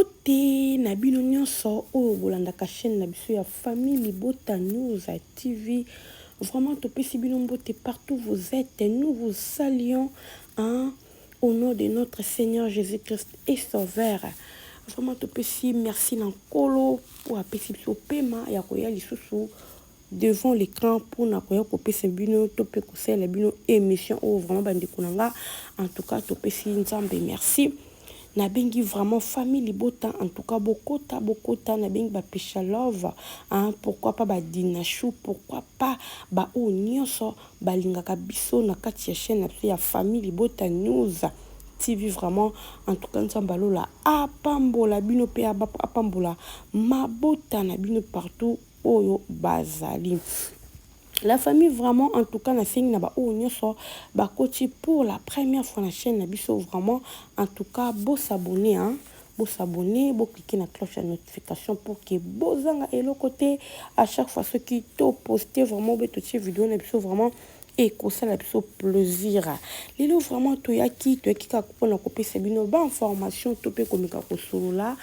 Te na bino nyonso oyo bolandaka chaîne na biso ya famille Libota News TV. Vraiment topesi bino mbote partout vous êtes. Nous vous saluons hein, au nom de notre Seigneur Jésus-Christ et Sauveur. Vraiment topesi merci nankolo pour apesi biso pema ya koya lisusu devant l'écran pour na koya kopesa bino tope kosala bino émission oyo vraiment bandeko nanga. En tout cas topesi nzambe merci. Na bengi vraiment famille Libota en tout cas bokota na bengi ba pesha love hein, pourquoi pas ba dinachou, pourquoi pas ba o nyonso ba lingaka biso na kati ya chaîne ya famille Libota News TV. Vraiment en tout cas nzambalo la apambola bino pe apambola mabota na bino partout oyo bazali. La famille vraiment en tout cas na singi na ba o nyonso ba coach pour la première fois na chaîne na biso vraiment en tout cas beau s'abonner hein, beau s'abonner, beau cliquer na cloche de notification pour que bozanga et le côté à chaque fois ceux qui to poster vraiment beto ci vidéo na biso vraiment et que ça la biso plaisir. Lelo vraiment to yaki ka kupona kopesa bino ba information to pe komika ko solola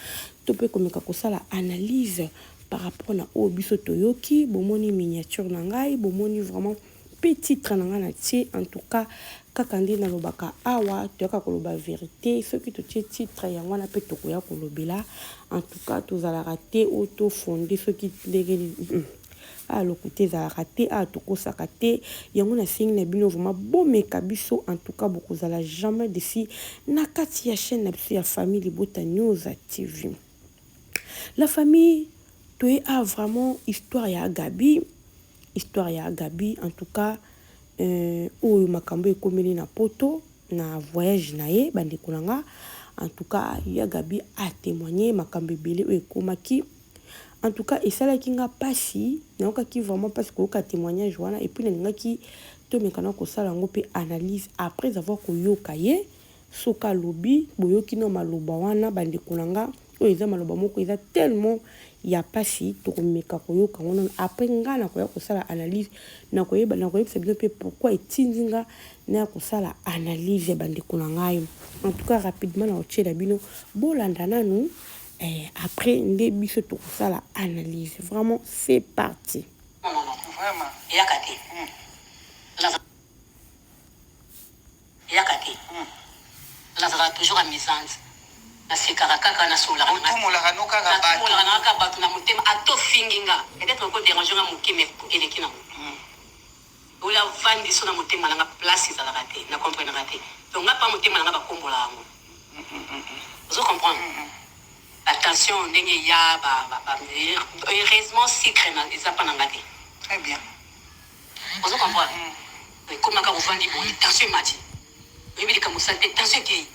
to pe komika ko sala analyse par rapport à Obiso Toyoki, bomoni miniature nangai, bomoni vraiment petit trananga na tie, en tout cas, kakandi na lobaka awa, toyaka koloba vérité, ceux qui te tie titre ya wana pe tokoya kolobela, en tout cas, tous à la raté, auto fondé, ceux qui les à l'ocouté à la raté, à toko sakate, yango na sing na bino vraiment bon mekabiso, en tout cas, beaucoup à la jamais d'ici, nakati ya chaîne na biso ya famille Libota News TV. La famille tu as vraiment histoire ya Gabi en tout cas ou makambo ekomeli na poto na voyage nae bande kolanga en tout cas ya Gabi a témoigné makambo belé o ekomaki en tout cas et ça la kinga pasi na ki vraiment parce que ka témoignage wana et puis na ki to mekana ko sala ngo pe analyse après avoir ko yokaye soka lobi boyoki no maloba wana bande kolanga o eza maloba moko eza tellement ya pasi to komeka koyoka wana après ngana koya ko sala analyse na koyeba c'est bien pe pourquoi etindinga na ko sala analyse bande kolanga. En tout cas rapidement na otchela bino bolanda nanu après nde biso to ko sala analyse. Vraiment c'est parti. Non vraiment yakati la ça va toujours à misance na sekaraka na sola na noka ka batu na mutema ato finginga peut-être ko déranger nga mukime eleki na ola vandi so na mutema na place za la raté na comprendre raté donc nga pas mutema na ba kombola ngo vous comprenez attention ndenge ya ba heureusement secret na ça pas na ngati très bien vous comprenez mais comment ka vandi bon attention mati oui comme ça attention qui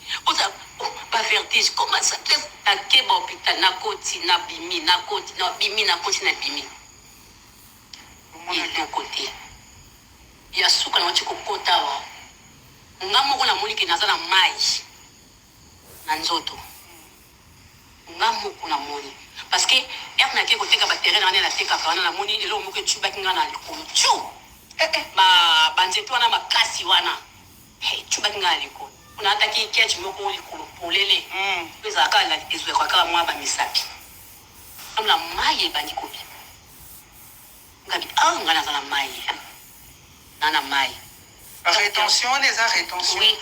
pas vertige comment ça te à quel hôpital na koti na bimi na koti na bimi na koti na bimi il est côté il y a souka na chiko kota wa ngamo kuna muliki nazana mai na nzoto ngamo kuna moni parce que erna ke koteka ba terrain na teka kana na moni lelo muke chuba kinga na likulu chu ba banzeto na makasi wana chuba kinga likulu on a attaqué qui moko likulu polele pesa kala ezwe kwa kala mwa ba misapi amla maye bandi kopi ngabi ngana sana maye nana maye rétention les rétention oui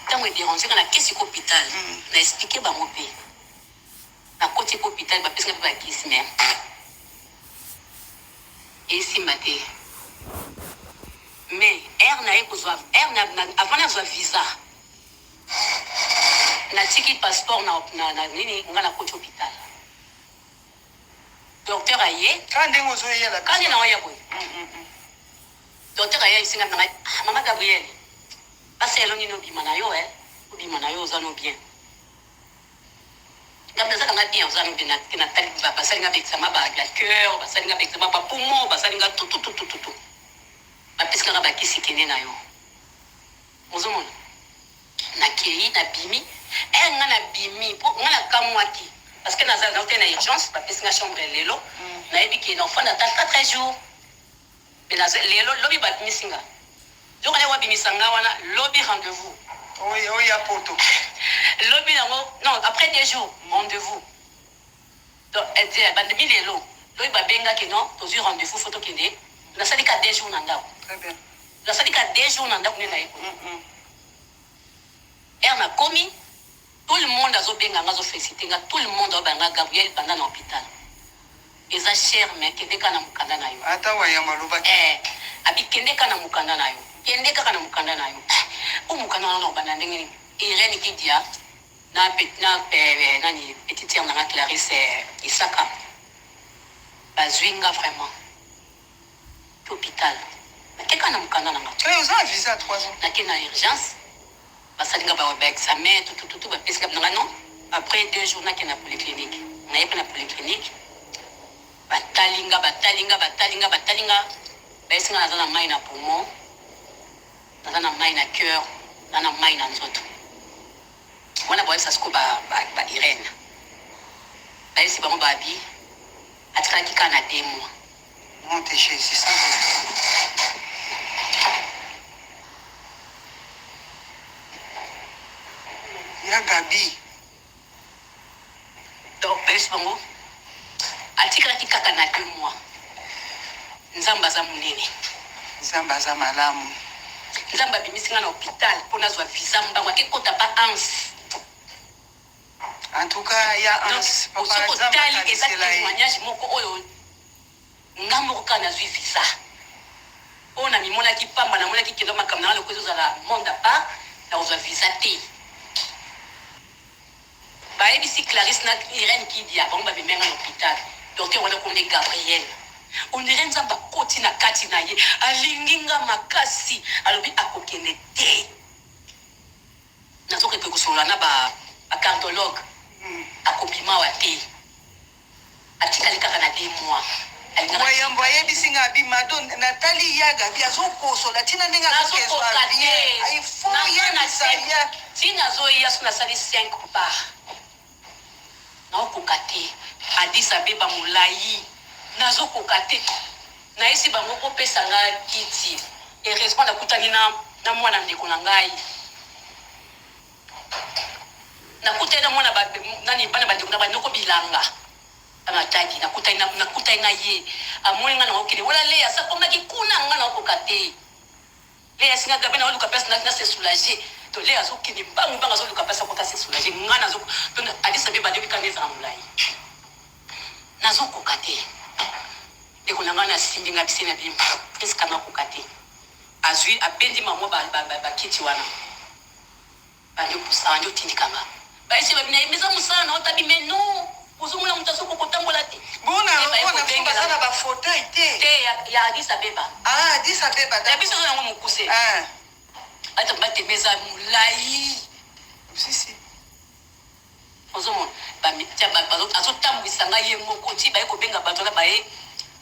tant que déranger kana kesi hôpital na expliquer ba mope na côté hôpital ba pesa ba kisi même et si maté mais na ekozwa na avant na visa na tiki passeport na nini ngana ko hôpital docteur aye quand ngozo yela quand na waya boy docteur aye singa na mama Gabriel parce eloni no bima na yo bima na yo za no bien ngam za nga bien za no bien na tali ba pasali nga examen ba la cœur basali nga examen ba poumon basali nga tout ba peska nga ba kisi kene na yo mozomona na kei na bimi na bimi pour na kamwaki parce que na za na tena urgence ba peska chambre lelo na ebi ki na enfant na 4 jours mais na lelo lobi ba misinga donc na wa bimisanga wana lobi rendez-vous oui à poto lobi non après 2 jours rendez-vous Donc, elle dit, bande milelo. Donc, babenga que non, tu as rendez-vous photo qui est. On a sali qu'à 2 jours nanda. Très bien. On a sali qu'à 2 jours nanda qu'on est là. Elle a commis. Tout le monde a zobenga ngazo félicité. Tout le monde a benga Gabriel pendant l'hôpital. Et ça cher mais qui est kana mukanda na yo. Ata wa ya maluba. Abi kende kana mukanda na yo. Kende kana mukanda na yo. O mukanda na bana ndenge Irene qui dia na nani petite sœur na Clarisse Isaka. Bazwinga vraiment. Hôpital. Mais qu'est-ce qu'on a mukanda na nga? Tu as un visa 3 ans. Na kena urgence. Basalinga ba examen tout ba pesika na non. Après 2 jours na kena polyclinique. Na yepa na polyclinique. Batalinga. Baesinga na mai na poumon. Na mai na cœur, na mai na nzoto. Wana boye sa sko ba Irene. Baesi ba mo babi. Atika kika na 2 mois. Monte Jésus. Ya Gabi. Donc baesi ba mo. Atika kika na 2 mois. Nzamba za munene. Nzamba za malamu. Nzamba bimisinga na hôpital pour na zwa visa mbango ke kota pa ans. En tout cas, il y a un papa tali eza témoignage moko oyo ngambo kana zwi visa. Ona mimona ki pamba na mona ki kendo makamna le kwezo za la monde pas na zwa visa te. Ba ebisi Clarisse na Irene qui dia bon ba bimenga na hôpital. Docteur wana ko ne Gabriel. On dirait nzamba koti na kati na ye alinginga makasi alobi akokende te. Nazoke pe kusola na ba cardiologue. Akobima wa te. Atikali kaka na 2 mois. Wayambo yebisinga abima don Nathalie yaga bia zokosola tina ndinga zokezwa bien. Ai fo yana saya. Tina zo yasu na sali 5 par. Na okokate. Addis Abeba mulai. Nazo kokate na esi bango kopesa nga kiti et heureusement nakutani na mwana ndeko na ngai nakutani na mwana nani bana bandeko na banoko bilanga amataki nakutani na ye amoni nga na okele wala le asa koma kikuna nga na okokate le asinga gabe na oluka pesa na se soulager to le azo kini banga zo luka pesa kota se soulager nga na zo to Addis Abeba de kaneza mulai nazo kokate eko nangana simbinga bisena bim eska na kokate azui abendi mamo ba kiti wana banyo kusanjo tindikanga baisi babina imeza musana otabi meno uzumula mutaso kotambola ti bona fumba sana ba photo ite ya Addis Abeba Addis Abeba da biso yango mukuse ata bate meza mulai sisi ozomo ba mitya ba azo tambisanga ye moko ti ba ko benga bato na bae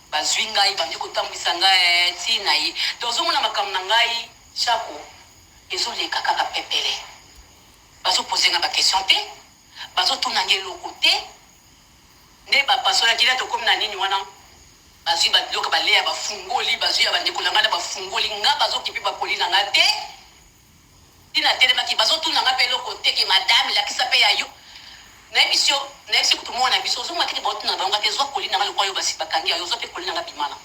bazwinga yi bandi ko tambisanga ti na yi dozomona makambo na ngai chako ezoleka kaka pepele bazopozenga baquestion te bazotuna ngeloko te nde bapasolaki la tokomi na nini wana bazwi babiloko baleya bafungoli bazwi ya bandeko na ngai na bafungoli nga bazokipi bakoli na nga te tina telemaki bazotuna nga mpe eloko te ke madame lakisa mpe ya yo nayebi kutu mwana biso ozomaki te baotuna bango te zwa koli na nga lokwa yo basi bakangi yo ozwa mpe koli na nga bimana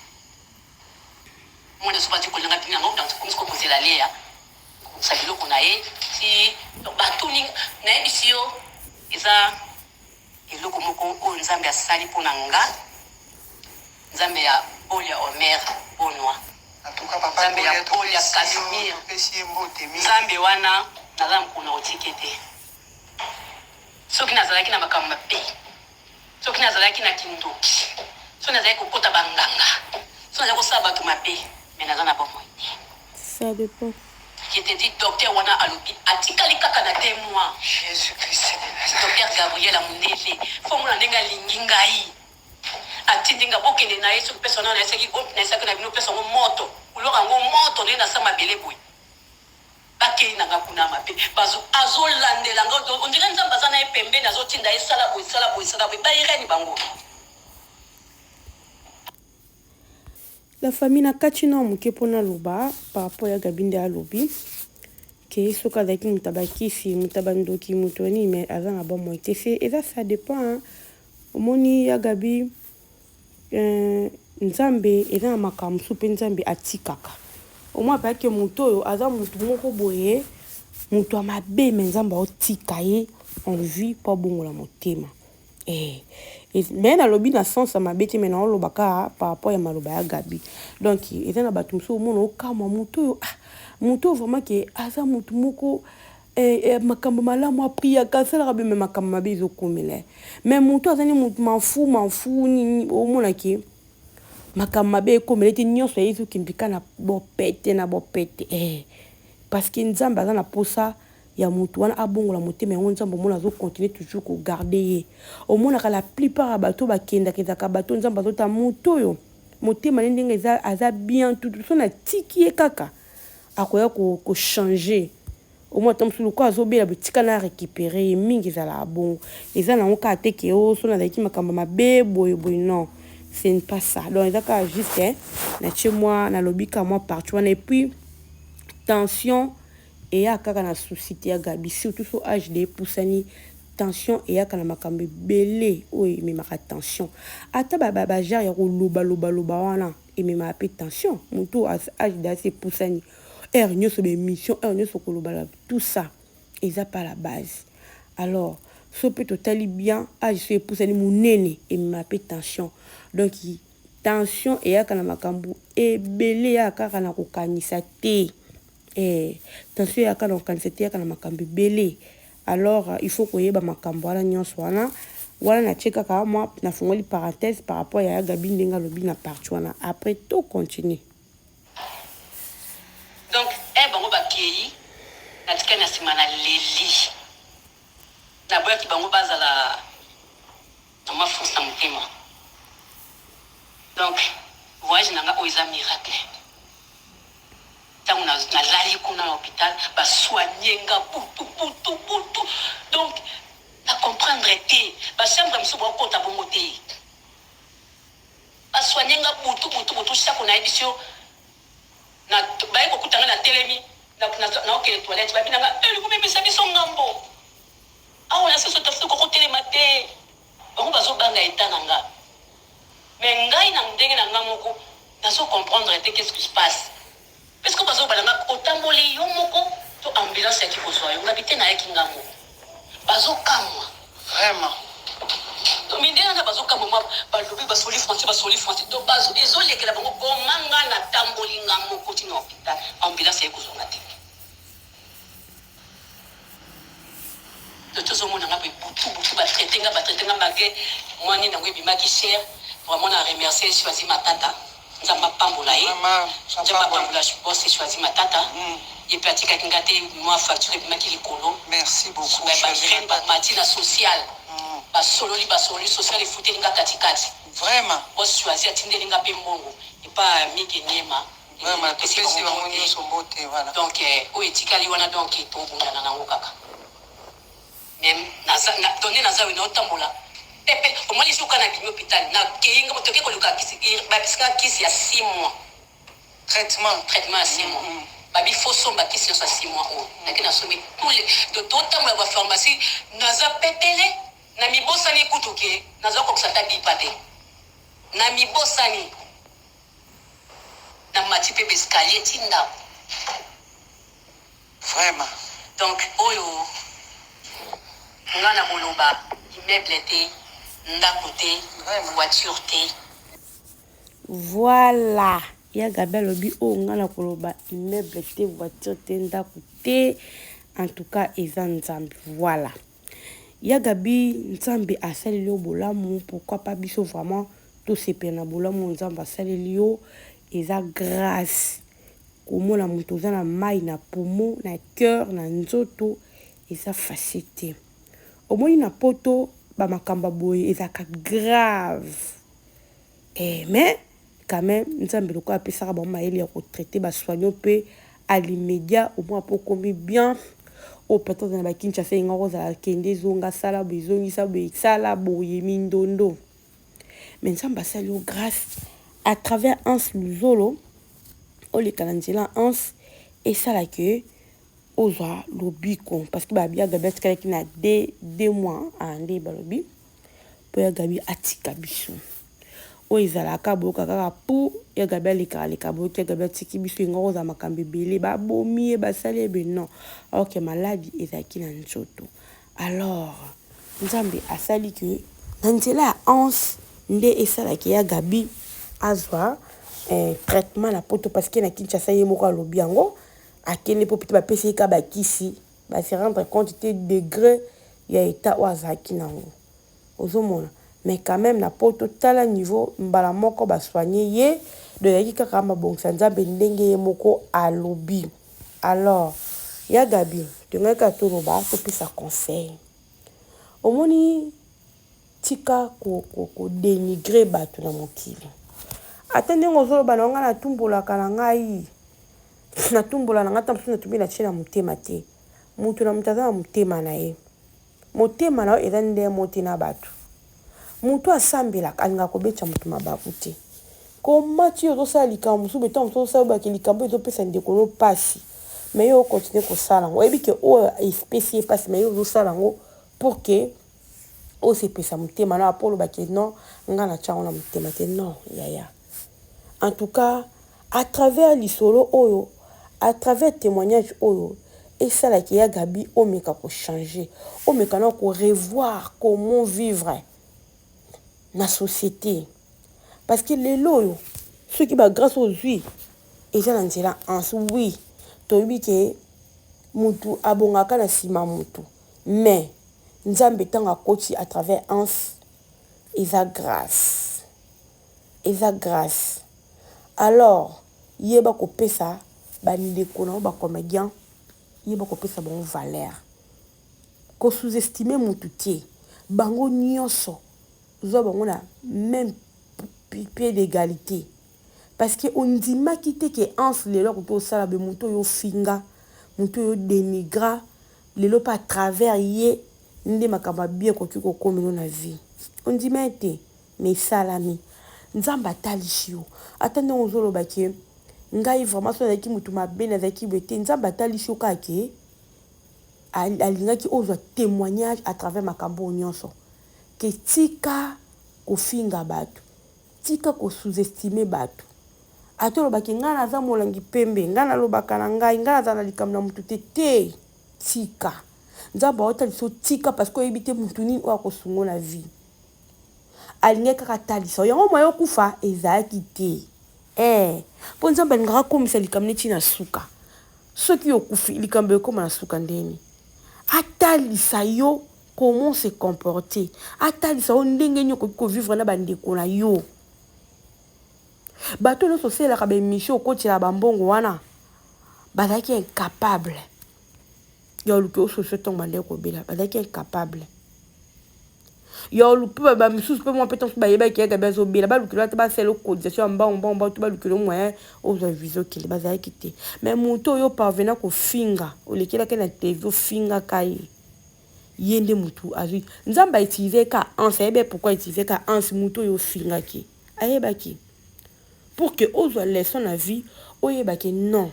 mwana zobati koli na nga bimana nga komisi kokozela leya sa biloko na ye ti batuni nayebi yo eza eloko moko oyo nzambe asali mpo na nga nzambe ya Paul ya Omer bonwa nzambe ya Paul ya Casimir nzambe wana naza mkuna otike te soki nazalaki na makambo mabe soki nazalaki na kindoki soki nazalaki kokota banganga soki nazalaki kosala bato mabe me naza na bomoi te ça dépend. Je te dis docteur wana alobi atikali kaka na 2 mois Jésus-Christ docteur Gabriel Amundele fomona ndenge alingi ngai atindinga bokende na ye soki pesa na eseki naesaki na bino pesa ngo moto uloka ngo moto ndenge nasala mabele boye bakei nanga kuna mabe azolandela nga ondire nzambe aza na ye pembeni azotinda esala boye baireni bango. La famille na kati na moke mpona loba par rapport ya Gabi nde alobi ke soki azalaki moto abakisi moto abandoki moto nini me aza na bomoi te se eza ça dépend omoni ya gabi nzambe eza na makambo mpe nzambe atikaka omoi apayaki moto oyo aza motu moko boye moto ya mabe me nzambe aotika ye en vie mpo abongola motema me nalobi na sens ya mabe te me naolobaka par rapport ya maloba ya gabi donc eza na bato mosusu omona okamwa moto oyo vraiment ke aza motu moko makambo malamu apriaka asalaka be me makambo mabe ezokomela me moto azali motu mafu nini omonake makambo mabe ekomela ete nyonso ezokendika na bopete parce que nzambe aza na posa ya motu wana abongola motema yango nzambe omona azokontinue toujours kogarde ye omonaka la plupart ya bato bakendaka ezaka bato nzambe azota moto oyo motema ne ndenge aza bien tutu so na tiki ye kaka akoya kochange omoi ata mosusu lokola azobela botika na récupéré ye mingi ezala bongo eza nango kaka teke o so nazalaki makambo mabe boyeboye non ce n'est pas ça donc eza kaka juste natie moi nalobi ka moi parti wana et puis tension eya kaka na souci te ya gabi surtout so age de epusani tension eyaka na makambo ebele oyo ememaka tension ata bajare ya kolobaloba wana ememaka mpe tension moto age de asi epusani heure nyonso baémission heure nyonso kolobala tout ça eza pas la base alors so mpe totali bien age so epusani monene ememaka mpe tension donc tension eyaka na makambo ebele eyaka kaka na kokanisa te tension yaka na kokanisa te yaka na makambo ebele alors il faut koyeba makambo wana nyonso wana natie kaka moi nafungoli parenthèse par rapport ya gabi ndenge alobi na parti wana après tout continue donc bango bakei natika na nsima na leli naboyaki bango bazala na mafusa motema donc voyage nanga oyo eza miracle ntango nalali kuna na hôpital basoigne nga butu donc na comprendre te bachambre mosusu baokota bongo te basoigne nga butu sako nayebi so baye kokutanga na telemi naokele toilette babinanga likomemisa biso ngambo awa na seso tafute kokotelema te bango bazobanga eta na nga mais ngai na ndenge na nga moko nazo comprendre te qu'est-ce qui se passe parce que bazobala nga otamboli yo moko to ambulance yaki kozwa yo ngabi te nayaki ngambo bazokamwa Vraiment. to mindena na bazokamwa mwa balobi basoli français to ezolekela bango komanga na tamboli nga moko tina hôpital ambulance yaki kozwa nga te tozomona nga butu batraite nga malgré mwani nango ebimaki cher vraiment na remercier choisi matata nzamba pambola ye nzamba pambola boss choisi matata et puis atikaki nga te moi facture ebimaki likolo merci beaucoup matina social basololi social efuteli nga katikati vraiment boss choisi atindeli nga mpe mbongo epa mike niema donc oyo etikali wana donc tobundana nango kaka même donné naza oyo naotambola pepe omoni suka na bimi hôpital nakeyinga toke koluka babisika kisi ya 6 mois traitement ya 6 mois babi fo somba kisi nyonso ya 6 mois oyo nake nasomi totambola bapharmacie naza pepele na mibosani kutuke naza kokisa ta bipa te na mibosani na mati mpe bescalier ti ndako vraiment donc oyo nga na koloba immeuble te ndako te voiture te voilà ya gabi alobi oyo nga na koloba immeuble te voiture te ndako te en tout cas eza nzambe voilà ya gabi nzambe asaleli yo bolamu pourquoi pas biso vraiment tosepela na bolamu nzambe asaleli yo eza grâce komona moto oza na mai na poumon na cœur na nzoto eza facile te omoni na poto bamakambo boye ezaka grave mais quand même nzambe lokola apesaka bango mayele ya kotraite basoigne mpe à l'immédiat omoi apo okomi bien oyo peut-être na bakinshasa yenga kozala kende ezonga sala boye ezongisa boye sala boye mindondo mais nzambe asali yo grâce à travers Anse Luzolo oleka na nzela Anse esalaki ozwa lobiko parce que babia gabi atikalaki na 2 mois ande balobi po ya gabi atika biso oyo ezalaka boyoka kaka po ya gabi aleka boyoki ya gabi atiki biso enga koza makambo ebele babomi ye basali ebe non alors que maladi ezalaki na nzoto. Alors nzambe asali ke na nzela ya anse nde esalaki ya gabi azwa traitement na poto parce que na Kinshasa ye moko alobi yango akende po pete bapesi ye ka bakisi basi rendre compte te degré ya état oyo azalaki nango ozomona. Mais quand même na poto tala niveau mbala moko basoigné ye de yaki kaka mabongisa nzambe ndenge ye moko alobi. Alors ya gabi tongaka toloba topesa conseil omoni tika ko dénigrer bato na mokili ata ndenge ozoloba na nga natumbolaka na ngai natumbola na nga ta mosusu natumbi na tie na motema te moto na moto aza na motema na ye motema na yo eza nde moti na bato moto asambelaka alingaka kobetya moto mabaku te koma ti ozosala likambo mosusu beta mosusu ozosala obaki likambo ezopesa ndeko no mpasi mais yo okontinue kosala yango oyebi ke oyo espesi ye mpasi mais yo ozosala yango pour ke osepesa motema na apo olobaki non nga na tia yango na motema te non yaya. En tout cas à travers lisolo oyo à travers témoignage oyo esalaki ya gabi omeka kochanger omeka na korevoir comment vivre na société parce que lelo oyo soki bagrâce ozwi eza na nzela anse oui toyebi ke mutu abongaka na nsima mutu mais nzambe ntango akoti à travers anse eza grâce alors yeba kopesa bandeko na bacomédien yeba kopesa bango valeur ko sous-estimer mutu te bango nyonso zwa bango na même pied d'égalité parce que ondimaki te ke anse lelo koki osala be mutu oyo finga mutu oyo dénigra lelo pa à travers ye nde makambo bien koki kokomelo na vie ondima te mais salami nzamba atalishi yo ata ndenge ozoloba ke ngai vraiment so nazalaki mutu mabe nazalaki boye te nzamba atalishi yo kaka ke alingaki ozwa témoignage à travers makambo nyonso ke tika kofinga bato tika sous-estimer bato ata olobaki ngai naza molangi pembe ngai nalobaka na ngai ngai naza na likambo na mutu te tika nzamba otaliso tika parce que oyebi te mutu nini oyo akosungo na vie alingi kaka talisa yango moyo okufa ezalaki te mpo nzambe alingaka komisa likambo neti na suka soki okufi likambo ekoma na suka ndeni atalisa yo comment se comporter atalisa yo ndenge nini okoki kovivre na bandeko na yo bato nyonso osalelaka bemission okotela bambongo wana bazalaki incapable ya oluki ososio ntongo bandeko kobela bazalaki incapable ya olupi bamisusu mpe mwa mpe ntango bayebaki ya gabi azobela balukilo ata basala cotisation ya mbangombango to balukilo moyen ozwa vize okende bazalaki te mais motu oyo parvena kofinga olekelaki na tv ofingaka ye nde mutu azwi nzambe autilize ka anse ayebe pourquoi autilize ka anse mutu oyo ofingaki ayebaki pour que ozwa leçon na vie oyebaki non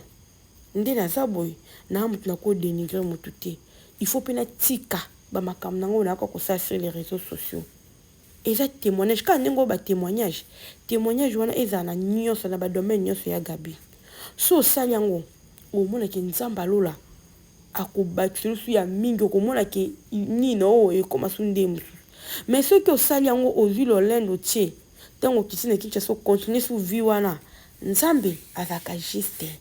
nde naza boye na mutu nakodénigrer mutu te il faut mpe na tika bamakambo nango naka kosala sur les réseaux sociaux eza témoignage kaka ndenge oyo batémoignage wana ezala na nyonso na badomaine nyonso ya gabi so osali yango omonaki nzambe alola akobakisa lusu ya mingi okomonaki nini oyo ekoma so nde mosusu mais soki osali yango ozwi lolendo tie ntango okisi na Kinshasa okontinue so vi wana nzambe azalaka juste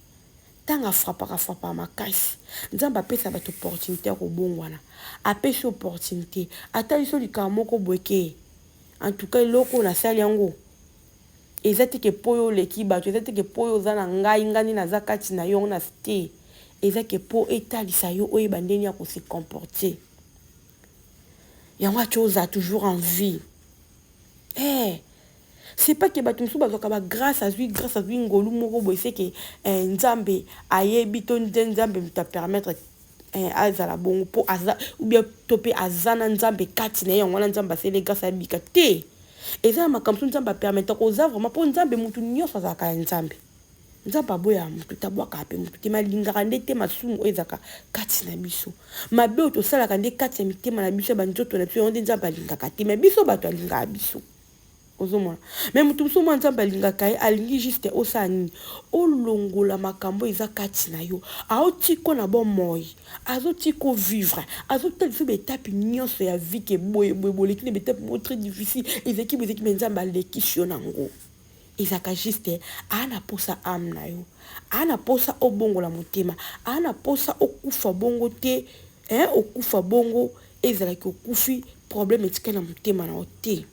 ntango afrapaka makasi nzambe apesa bato opportunité ya kobongwana apesi opportunité atali so likambo moko boyeke en tout cas eloko nasali yango eza teke po oyo oleki bato eza teke po oyo oza na ngai ngani naza kati na yo na te eza ke po etalisa yo oyeba ndeni ya kose comporter yango ati oza toujours en vie c'est pas que bato mosusu bazwaka bagrâce azwi ngolu moko boye se ke nzambe ayebi to nzambe mutu apermettre azala bongo mpo aza ou bien to mpe aza na nzambe kati na ye yango wana nzambe asele grâce ayebika te eza na makambo so nzambe apermettre koza vraiment mpo nzambe mutu nyonso azalaka ya nzambe nzambe aboya mutu tabwaka pe mutu te malingaka nde te masumu oyo ezaka kati na biso mabe oyo tosalaka nde kati ya mitema na biso ya banzoto na biso yango nde nzambe alingaka te me biso bato alingaka biso ozomona me mutu mosusu mwa nzambe alingaka ye alingi juste osala nini olongola makambo eza kati na yo aotiko na bomoi azotiko vivre azotala biso betape nyonso ya vie ke boye boleki na betape mo très difficile ezeki me nzambe alekisi yo nango ezaka juste ana posa ame na yo ana posa obongola motema ana posa okufa bongo te okufa bongo ezalaki okufi problème etikali na motema na yo te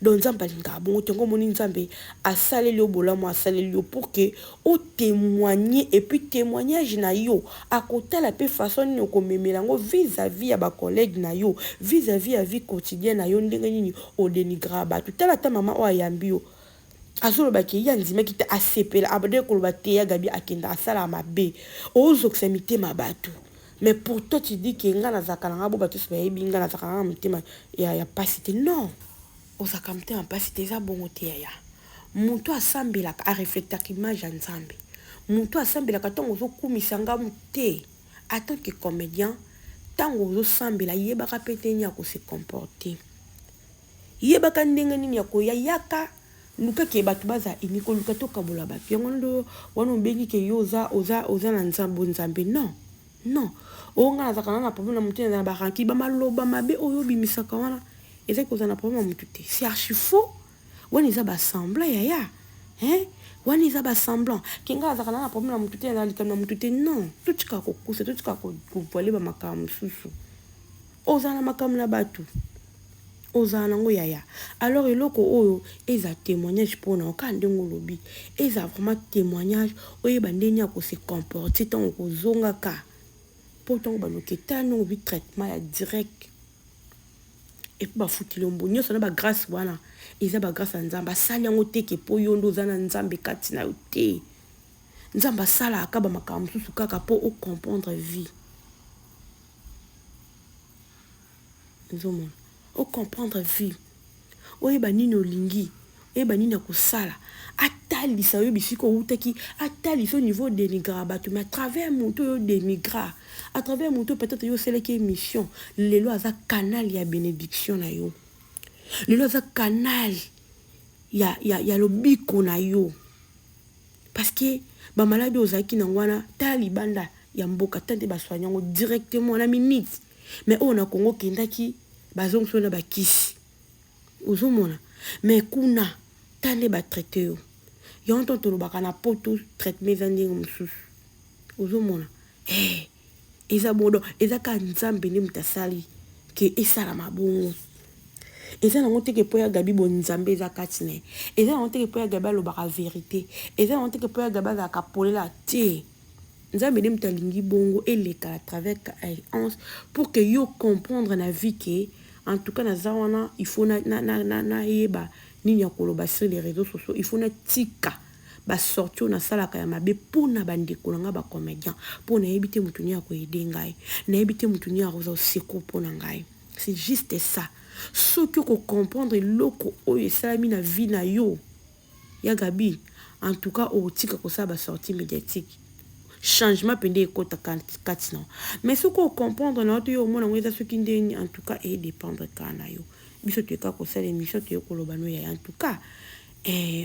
donc nzambe alingaka bongo te ngo moni nzambe asaleli yo bolamu asaleli yo pour que otémoigne et puis témoignage na yo akotala pe façon nini okomemela yango vis-à-vis ya bacollègue na yo vis-à-vis ya vie quotidienne na yo ndenge nini odénigra bato tala ta mama oyo ayambi yo azolobaki ye andimaki te asepela abade koloba te ya gabi akenda asala mabe ozokisa mitema bato mais pourtant tu dis que nga nazalaka nanga bo bato so bayebi nga nazalaka nanga mitema ya pasi te non ozaka motema mpasi te eza bongo te yaya moto asambelaka areflectaka image ya nzambe moto asambelaka ntango ozokumisa ngamu te en tant que comédien ntango ozosambela yebaka mpe te nini ya kose comporte yebaka ndenge nini ya koya yaka lukaki bato baza iniko luka tokabola bato yango ndo wana obengi ke yo oza na nzambe non onga nazalaka na problème na moto na baranki bamaloba mabe oyo obimisaka wana eza kozala na problème ya motu te c'est archi faux wana eza basemblant yaya wana eza basemblant kenga azalaka na problème na motu te ezala likambo na motu te non totika kokusa totika kovoile bamakambo mosusu ozala na makambo na bato ozala nango yaya alors eloko oyo eza témoignage mpona oka ndenge olobi eza vraiment témoignage oyeba ndeni ya kose comporte ntango kozongaka mpo ntango baloketa nongo bi traitement ya direct et puis bafutili ombo nyonso na bagrâce wana eza bagrâce ya nzambe asali yango te ke mpo yo ndo oza na nzambe kati na yo te nzambe asalaka bamakambo mosusu kaka mpo ocomprendre vie nzomona ocomprendre vie oyeba nini olingi oyeba nini ya kosala atalisa oyo bisika outaki atalisa au niveau dénigra bato mais à travers moto oyo dénigra à travers moto peut-être yo seleki émission lelo aza canal ya bénédiction na yo lelo aza canal ya lobiko na yo parce que bamaladi ozalaki na wana tala libanda ya mboka tante basoigne yango directement na minute mais oyo na Congo kendaki bazongiso na bakisi ozomona mais kuna tande batraite yo yango ntango tolobaka na poto traitement eza ndenge mosusu ozomona eza bodo eza ka nzambe nde moto asali ke esalama bongo eza nango teke mpo ya gabi bonzambe eza kati na ye eza nango teke mpo ya gabi alobaka vérité eza nango teke mpo ya gabi azalaka polela te nzambe nde moto alingi bongo eleka à travers once pour que yo comprendre na vie ke en tout cas naza wana il faut na yeba nini ya koloba sur les réseaux sociaux il faut na tika basorti oyo nasalaka ya mabe mpona bandeko na nga bacomédien mpo nayebi te motu nini ya koyede ngai nayebi te motu nini ya koza oseko mpona ngai c'est juste ça soki okocomprendre eloko oyo esalami na vie na yo ya gabi en tout cas otika kosala basorti médiatique changement pende ekota kati na mais soki ocomprendre na oto yo omona ngo eza soki ndeni en tout cas edépendre kaka na yo biso toyeka kosala émission toye koloba no ya en tout cas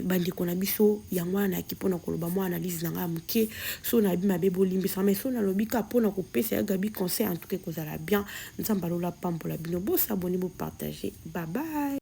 bandeko na biso yango wana nayaki mpona koloba mwa analyse na ngai moke so nayebi mabe bolimbisa mais so nalobi kaka mpona kopesa ya gabi conseil en tout cas ekozala bien nzambe alola pambola bino bosabone bopartage bye bye.